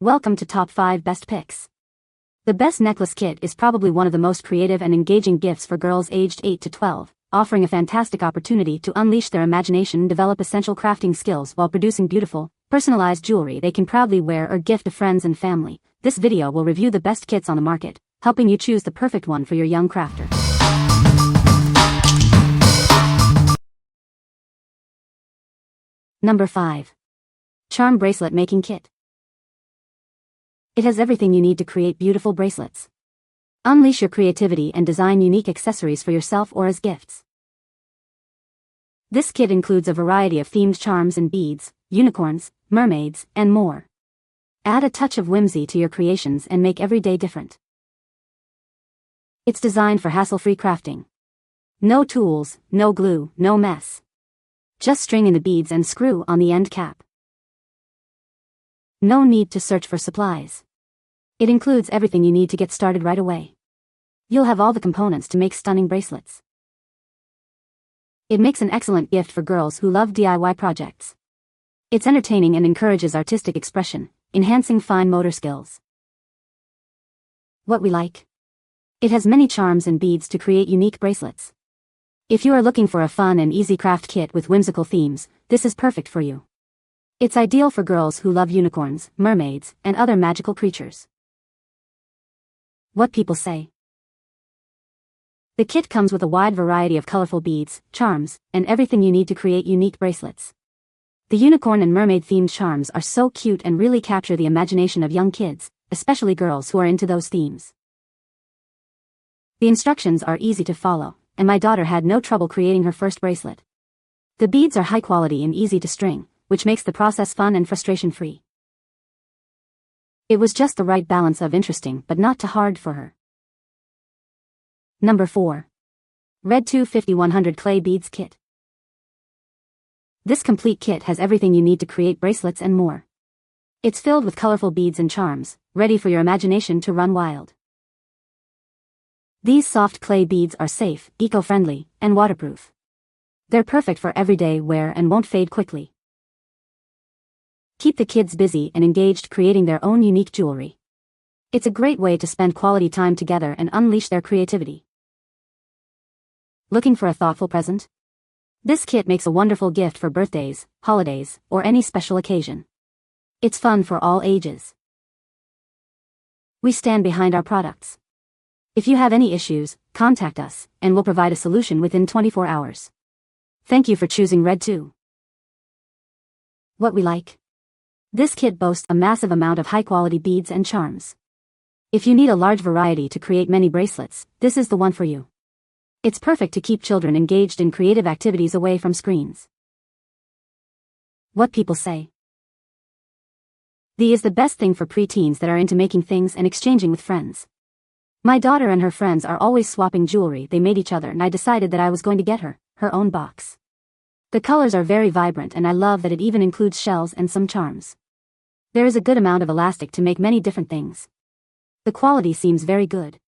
Welcome to Top 5 Best Picks. The best necklace kit is probably one of the most creative and engaging gifts for girls aged 8 to 12, offering a fantastic opportunity to unleash their imagination and develop essential crafting skills while producing beautiful, personalized jewelry they can proudly wear or gift to friends and family. This video will review the best kits on the market, helping you choose the perfect one for your young crafter. Number 5. Charm Bracelet Making Kit. It has everything you need to create beautiful bracelets. Unleash your creativity and design unique accessories for yourself or as gifts. This kit includes a variety of themed charms and beads, unicorns, mermaids, and more. Add a touch of whimsy to your creations and make every day different. It's designed for hassle-free crafting. No tools, no glue, no mess. Just string in the beads and screw on the end cap. No need to search for supplies. It includes everything you need to get started right away. You'll have all the components to make stunning bracelets. It makes an excellent gift for girls who love DIY projects. It's entertaining and encourages artistic expression, enhancing fine motor skills. What we like? It has many charms and beads to create unique bracelets. If you are looking for a fun and easy craft kit with whimsical themes, this is perfect for you. It's ideal for girls who love unicorns, mermaids, and other magical creatures. What people say. The kit comes with a wide variety of colorful beads, charms, and everything you need to create unique bracelets. The unicorn and mermaid themed charms are so cute and really capture the imagination of young kids, especially girls who are into those themes. The instructions are easy to follow, and my daughter had no trouble creating her first bracelet. The beads are high quality and easy to string, which makes the process fun and frustration-free. It was just the right balance of interesting but not too hard for her. Number 4. Redtwo 5100 Clay Beads Kit. This complete kit has everything you need to create bracelets and more. It's filled with colorful beads and charms, ready for your imagination to run wild. These soft clay beads are safe, eco-friendly, and waterproof. They're perfect for everyday wear and won't fade quickly. Keep the kids busy and engaged creating their own unique jewelry. It's a great way to spend quality time together and unleash their creativity. Looking for a thoughtful present? This kit makes a wonderful gift for birthdays, holidays, or any special occasion. It's fun for all ages. We stand behind our products. If you have any issues, contact us, and we'll provide a solution within 24 hours. Thank you for choosing Redtwo. What we like? This kit boasts a massive amount of high-quality beads and charms. If you need a large variety to create many bracelets, this is the one for you. It's perfect to keep children engaged in creative activities away from screens. What people say. The is the best thing for preteens that are into making things and exchanging with friends. My daughter and her friends are always swapping jewelry they made each other, and I decided that I was going to get her own box. The colors are very vibrant and I love that it even includes shells and some charms. There is a good amount of elastic to make many different things. The quality seems very good.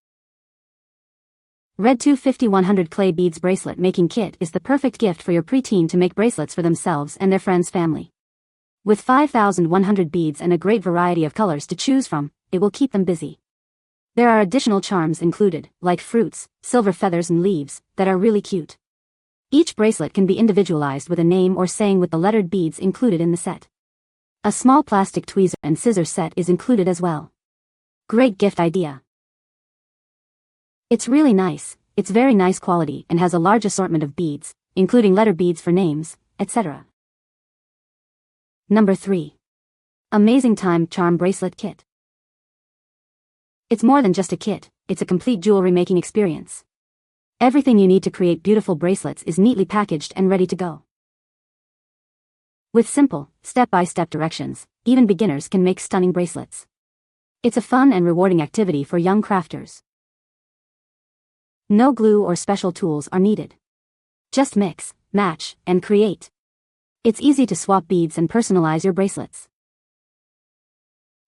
Redtwo 5100 Clay Beads Bracelet Making Kit is the perfect gift for your preteen to make bracelets for themselves and their friends' family. With 5,100 beads and a great variety of colors to choose from, it will keep them busy. There are additional charms included, like fruits, silver feathers and leaves, that are really cute. Each bracelet can be individualized with a name or saying with the lettered beads included in the set. A small plastic tweezer and scissors set is included as well. Great gift idea. It's really nice, it's very nice quality and has a large assortment of beads, including letter beads for names, etc. Number 3. Amazing Time Charm Bracelet Kit. It's more than just a kit, it's a complete jewelry making experience. Everything you need to create beautiful bracelets is neatly packaged and ready to go. With simple, step-by-step directions, even beginners can make stunning bracelets. It's a fun and rewarding activity for young crafters. No glue or special tools are needed. Just mix, match, and create. It's easy to swap beads and personalize your bracelets.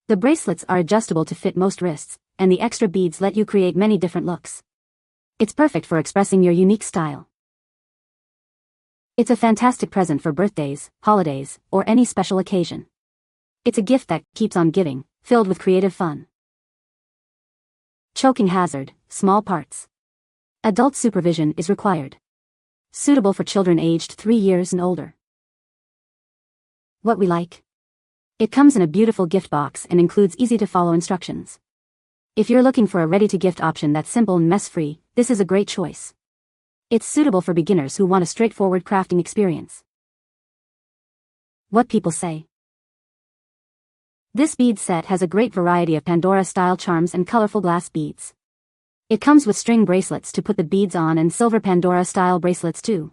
The bracelets are adjustable to fit most wrists, and the extra beads let you create many different looks. It's perfect for expressing your unique style. It's a fantastic present for birthdays, holidays, or any special occasion. It's a gift that keeps on giving, filled with creative fun. Choking hazard, small parts. Adult supervision is required. Suitable for children aged 3 years and older. What we like. It comes in a beautiful gift box and includes easy-to-follow instructions. If you're looking for a ready-to-gift option that's simple and mess-free, this is a great choice. It's suitable for beginners who want a straightforward crafting experience. What people say. This bead set has a great variety of Pandora-style charms and colorful glass beads. It comes with string bracelets to put the beads on and silver Pandora-style bracelets too.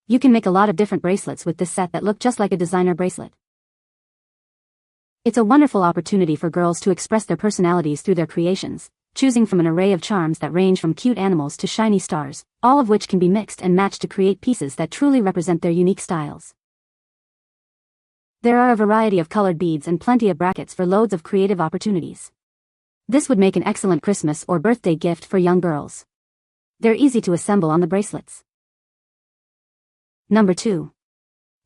You can make a lot of different bracelets with this set that look just like a designer bracelet. It's a wonderful opportunity for girls to express their personalities through their creations, choosing from an array of charms that range from cute animals to shiny stars, all of which can be mixed and matched to create pieces that truly represent their unique styles. There are a variety of colored beads and plenty of brackets for loads of creative opportunities. This would make an excellent Christmas or birthday gift for young girls. They're easy to assemble on the bracelets. Number 2.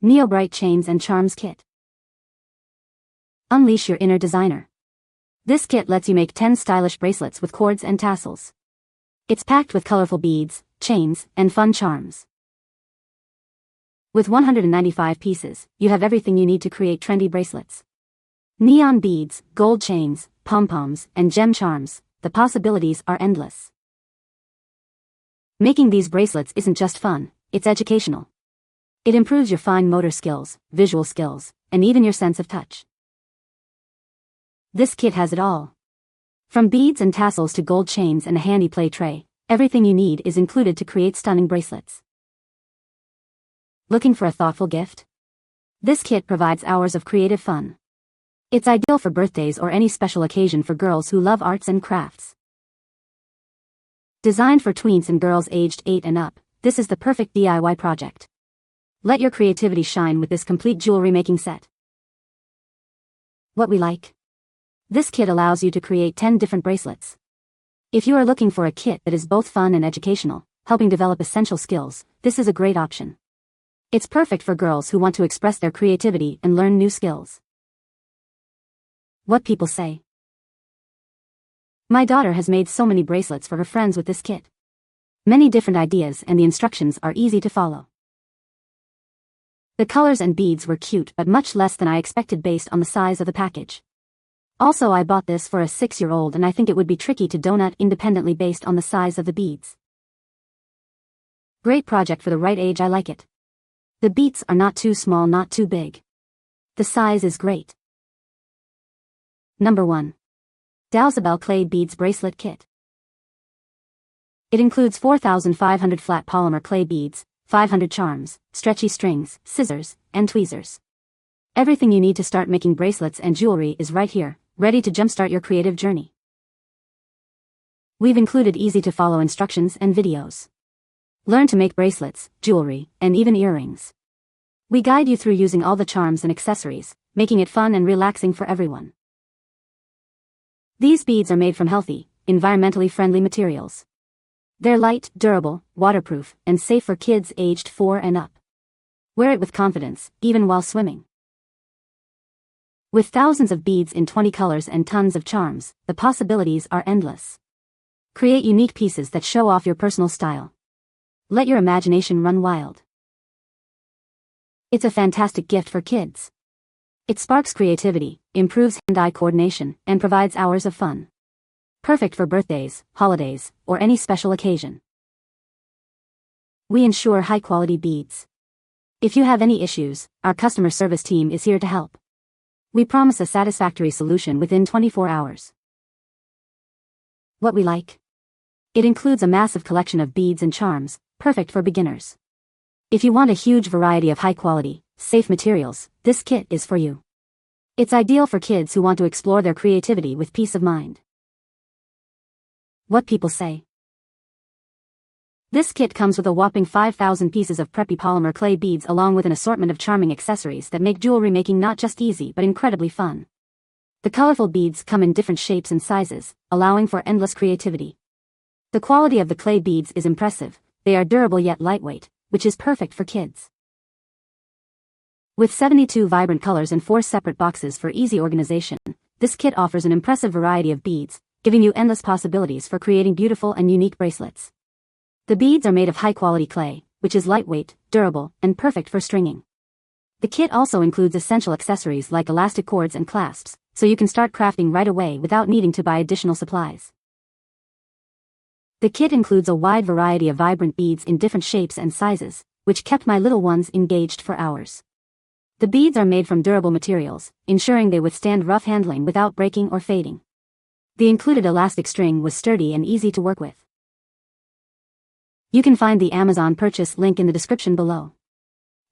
Neo-Brite Chains and Charms Kit. Unleash your inner designer. This kit lets you make 10 stylish bracelets with cords and tassels. It's packed with colorful beads, chains, and fun charms. With 195 pieces, you have everything you need to create trendy bracelets. Neon beads, gold chains, pom-poms, and gem charms, the possibilities are endless. Making these bracelets isn't just fun, it's educational. It improves your fine motor skills, visual skills, and even your sense of touch. This kit has it all. From beads and tassels to gold chains and a handy play tray, everything you need is included to create stunning bracelets. Looking for a thoughtful gift? This kit provides hours of creative fun. It's ideal for birthdays or any special occasion for girls who love arts and crafts. Designed for tweens and girls aged 8 and up, this is the perfect DIY project. Let your creativity shine with this complete jewelry making set. What we like. This kit allows you to create 10 different bracelets. If you are looking for a kit that is both fun and educational, helping develop essential skills, this is a great option. It's perfect for girls who want to express their creativity and learn new skills. What people say. My daughter has made so many bracelets for her friends with this kit. Many different ideas and the instructions are easy to follow. The colors and beads were cute but much less than I expected based on the size of the package. Also, I bought this for a 6-year-old and I think it would be tricky to donut independently based on the size of the beads. Great project for the right age, I like it. The beads are not too small, not too big. The size is great. Number 1. Dowsabel Clay Beads Bracelet Kit. It includes 4,500 flat polymer clay beads, 500 charms, stretchy strings, scissors, and tweezers. Everything you need to start making bracelets and jewelry is right here, ready to jumpstart your creative journey. We've included easy-to-follow instructions and videos. Learn to make bracelets, jewelry, and even earrings. We guide you through using all the charms and accessories, making it fun and relaxing for everyone. These beads are made from healthy, environmentally friendly materials. They're light, durable, waterproof, and safe for kids aged 4 and up. Wear it with confidence, even while swimming. With thousands of beads in 20 colors and tons of charms, the possibilities are endless. Create unique pieces that show off your personal style. Let your imagination run wild. It's a fantastic gift for kids. It sparks creativity, improves hand-eye coordination, and provides hours of fun. Perfect for birthdays, holidays, or any special occasion. We ensure high-quality beads. If you have any issues, our customer service team is here to help. We promise a satisfactory solution within 24 hours. What we like. It includes a massive collection of beads and charms, perfect for beginners. If you want a huge variety of high-quality, safe materials, this kit is for you. It's ideal for kids who want to explore their creativity with peace of mind. What people say. This kit comes with a whopping 5,000 pieces of preppy polymer clay beads along with an assortment of charming accessories that make jewelry making not just easy but incredibly fun. The colorful beads come in different shapes and sizes, allowing for endless creativity. The quality of the clay beads is impressive. They are durable yet lightweight, which is perfect for kids. With 72 vibrant colors and 4 separate boxes for easy organization, This kit offers an impressive variety of beads, giving you endless possibilities for creating beautiful and unique bracelets. The beads are made of high-quality clay, which is lightweight, durable, and perfect for stringing. The kit also includes essential accessories like elastic cords and clasps, so you can start crafting right away without needing to buy additional supplies. The kit includes a wide variety of vibrant beads in different shapes and sizes, which kept my little ones engaged for hours. The beads are made from durable materials, ensuring they withstand rough handling without breaking or fading. The included elastic string was sturdy and easy to work with. You can find the Amazon purchase link in the description below.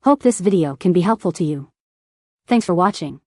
Hope this video can be helpful to you. Thanks for watching.